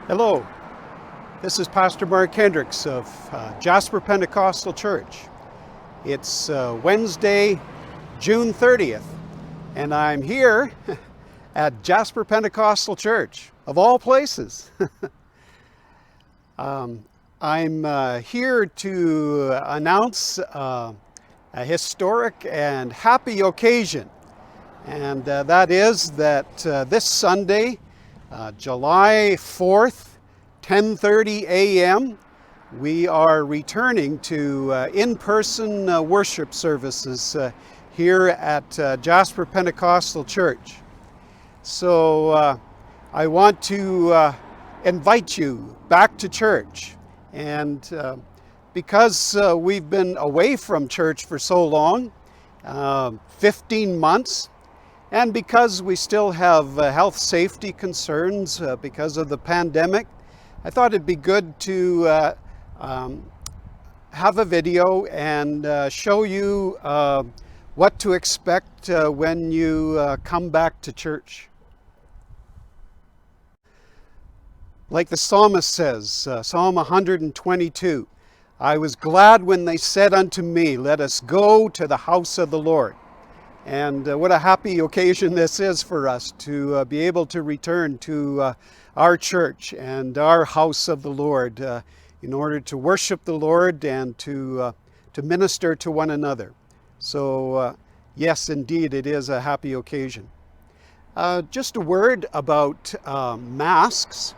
Hello, this is Pastor Mark Hendricks of Jasper Pentecostal Church. It's Wednesday, June 30th, and I'm here at Jasper Pentecostal Church, of all places. I'm here to announce a historic and happy occasion, and that is that this Sunday, July 4th, 10:30 a.m., we are returning to in-person worship services here at Jasper Pentecostal Church. So I want to invite you back to church. And because we've been away from church for so long, 15 months, and because we still have health safety concerns because of the pandemic, I thought it'd be good to have a video and show you what to expect when you come back to church. Like the psalmist says, Psalm 122, "I was glad when they said unto me, let us go to the house of the Lord." And what a happy occasion this is for us to be able to return to our church and our house of the Lord in order to worship the Lord and to minister to one another. So yes, indeed, it is a happy occasion. Just a word about masks.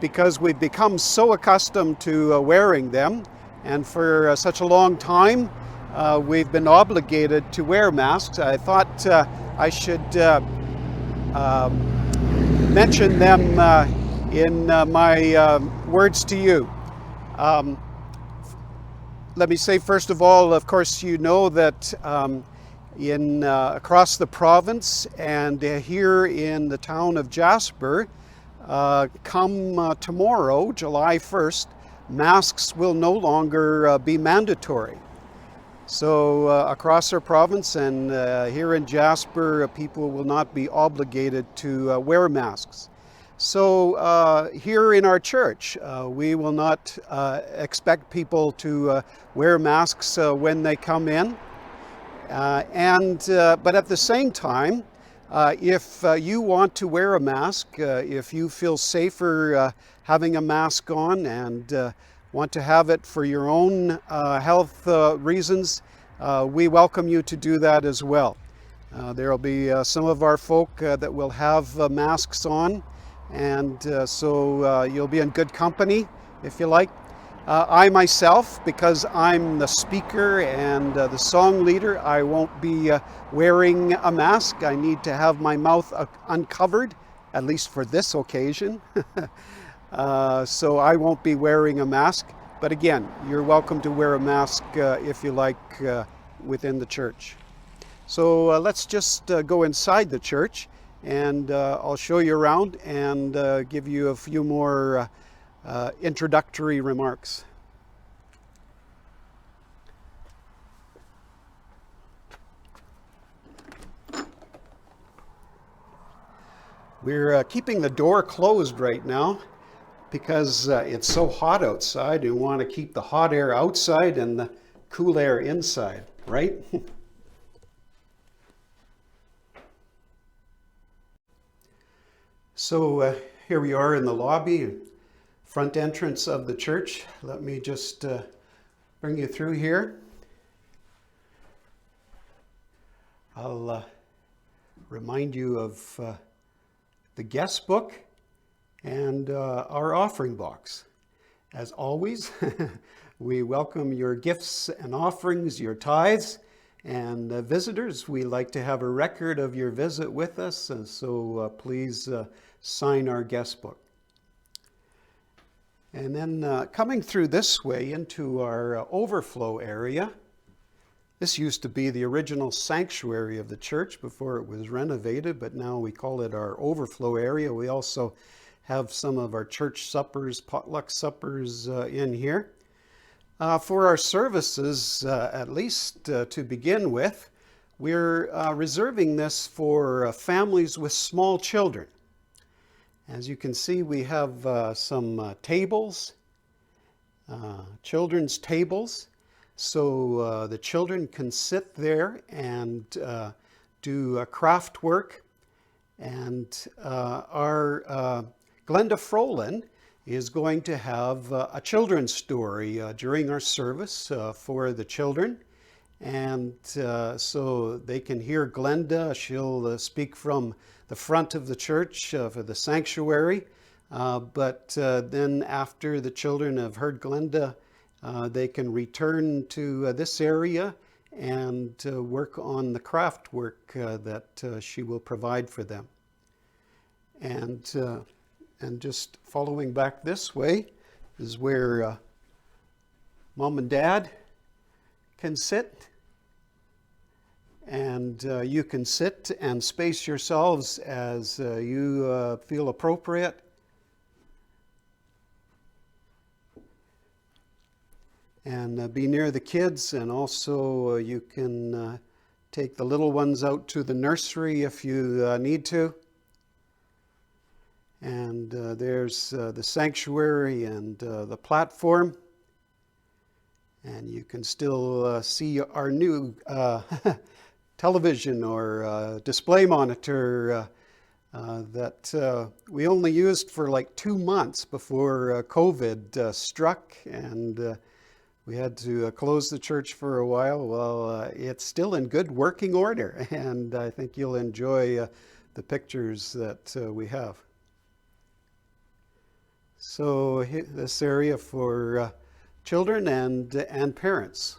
Because we've become so accustomed to wearing them, and for such a long time, we've been obligated to wear masks. I thought I should mention them in my words to you. Let me say, first of all, of course, you know that across the province and here in the town of Jasper, come tomorrow, July 1st, masks will no longer be mandatory. So across our province and here in Jasper, people will not be obligated to wear masks. So here in our church, we will not expect people to wear masks when they come in. But at the same time, if you want to wear a mask, if you feel safer having a mask on and want to have it for your own health reasons, we welcome you to do that as well. There will be some of our folk that will have masks on, and so you'll be in good company, if you like. I myself, because I'm the speaker and the song leader, I won't be wearing a mask. I need to have my mouth uncovered, at least for this occasion. So I won't be wearing a mask. But again, you're welcome to wear a mask if you like within the church. So let's just go inside the church, and I'll show you around and give you a few more introductory remarks. We're keeping the door closed right now because it's so hot outside. We want to keep the hot air outside and the cool air inside, right? So here we are in the lobby, front entrance of the church. Let me just bring you through here. I'll remind you of the guest book and our offering box. As always, we welcome your gifts and offerings, your tithes, and visitors. We like to have a record of your visit with us, and so please sign our guest book. And then coming through this way into our overflow area. This used to be the original sanctuary of the church before it was renovated, but now we call it our overflow area. We also have some of our church suppers, potluck suppers in here. For our services, at least to begin with, we're reserving this for families with small children. As you can see, we have some tables, children's tables, so the children can sit there and do craft work. And our Glenda Frolin is going to have a children's story during our service for the children. And so they can hear Glenda. She'll speak from the front of the church for the sanctuary. But then after the children have heard Glenda, they can return to this area and work on the craft work that she will provide for them. And just following back this way is where Mom and Dad can sit. And you can sit and space yourselves as you feel appropriate. And be near the kids, and also you can take the little ones out to the nursery if you need to. And there's the sanctuary and the platform. And you can still see our new television or display monitor that we only used for like 2 months before COVID struck, and we had to close the church for a while. Well, it's still in good working order, and I think you'll enjoy the pictures that we have. So this area for children and parents.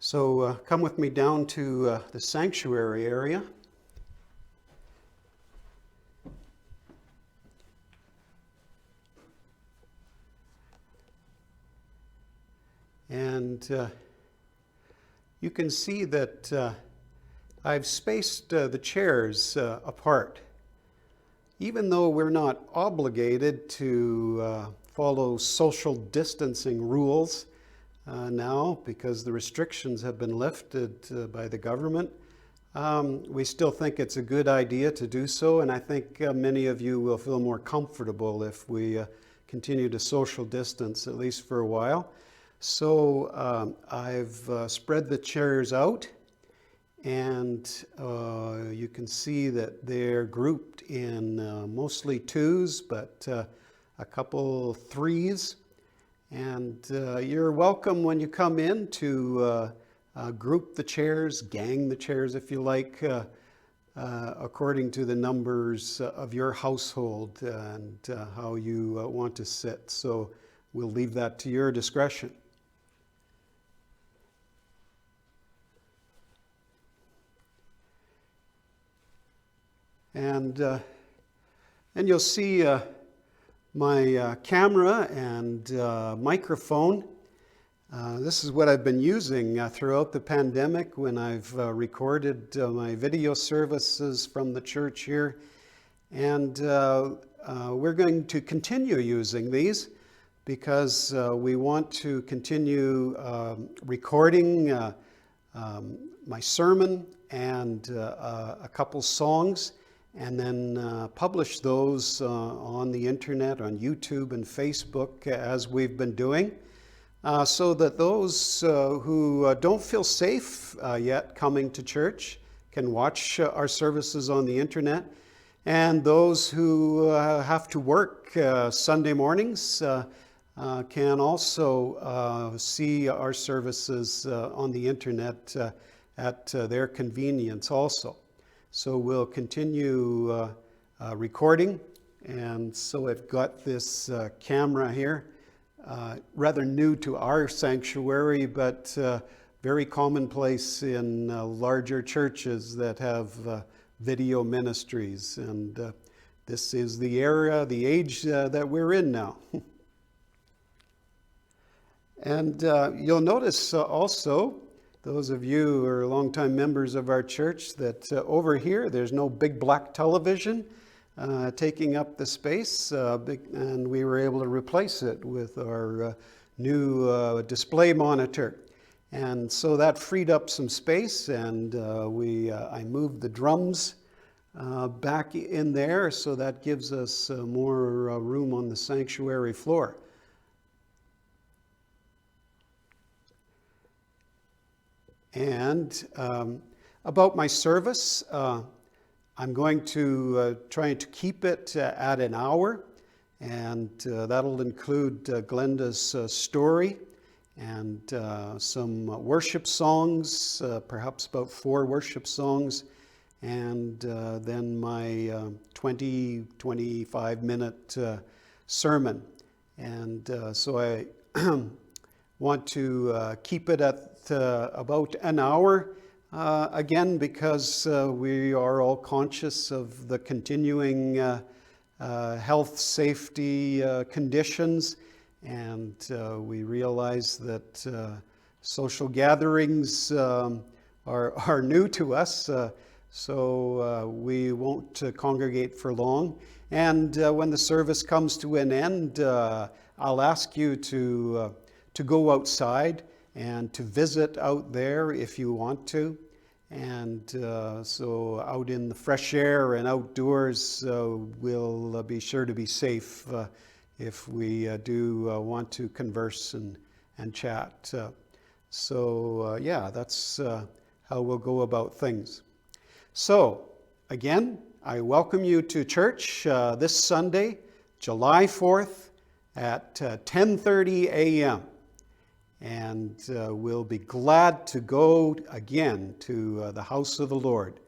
So come with me down to the sanctuary area. And you can see that I've spaced the chairs apart. Even though we're not obligated to follow social distancing rules now, because the restrictions have been lifted by the government, we still think it's a good idea to do so, and I think many of you will feel more comfortable if we continue to social distance, at least for a while. So I've spread the chairs out, and you can see that they're grouped in mostly twos, but a couple threes. And you're welcome when you come in to group the chairs, gang the chairs if you like, according to the numbers of your household and how you want to sit. So we'll leave that to your discretion. And you'll see my camera and microphone. This is what I've been using throughout the pandemic when I've recorded my video services from the church here. And we're going to continue using these because we want to continue recording my sermon and a couple songs, and then publish those on the internet, on YouTube and Facebook, as we've been doing, so that those who don't feel safe yet coming to church can watch our services on the internet, and those who have to work Sunday mornings can also see our services on the internet at their convenience also. So we'll continue recording, and so I've got this camera here, rather new to our sanctuary, but very commonplace in larger churches that have video ministries, and this is the era, the age that we're in now. And you'll notice also, those of you who are longtime members of our church, that over here there's no big black television taking up the space, and we were able to replace it with our new display monitor. And so that freed up some space, and I moved the drums back in there, so that gives us more room on the sanctuary floor. And about my service, I'm going to try to keep it at an hour, and that'll include Glenda's story and some worship songs, perhaps about 4 worship songs, and then my 25 minute sermon. And so I want to keep it at about an hour, again, because we are all conscious of the continuing health safety conditions, and we realize that social gatherings are new to us, so we won't congregate for long. And when the service comes to an end, I'll ask you to go outside and to visit out there if you want to. And so out in the fresh air and outdoors, we'll be sure to be safe if we do want to converse and chat. Yeah, that's how we'll go about things. So again, I welcome you to church this Sunday, July 4th at 10:30 a.m. And we'll be glad to go again to the house of the Lord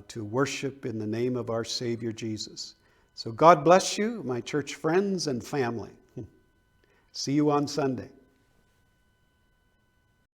to worship in the name of our Savior Jesus. So God bless you, my church friends and family. See you on Sunday.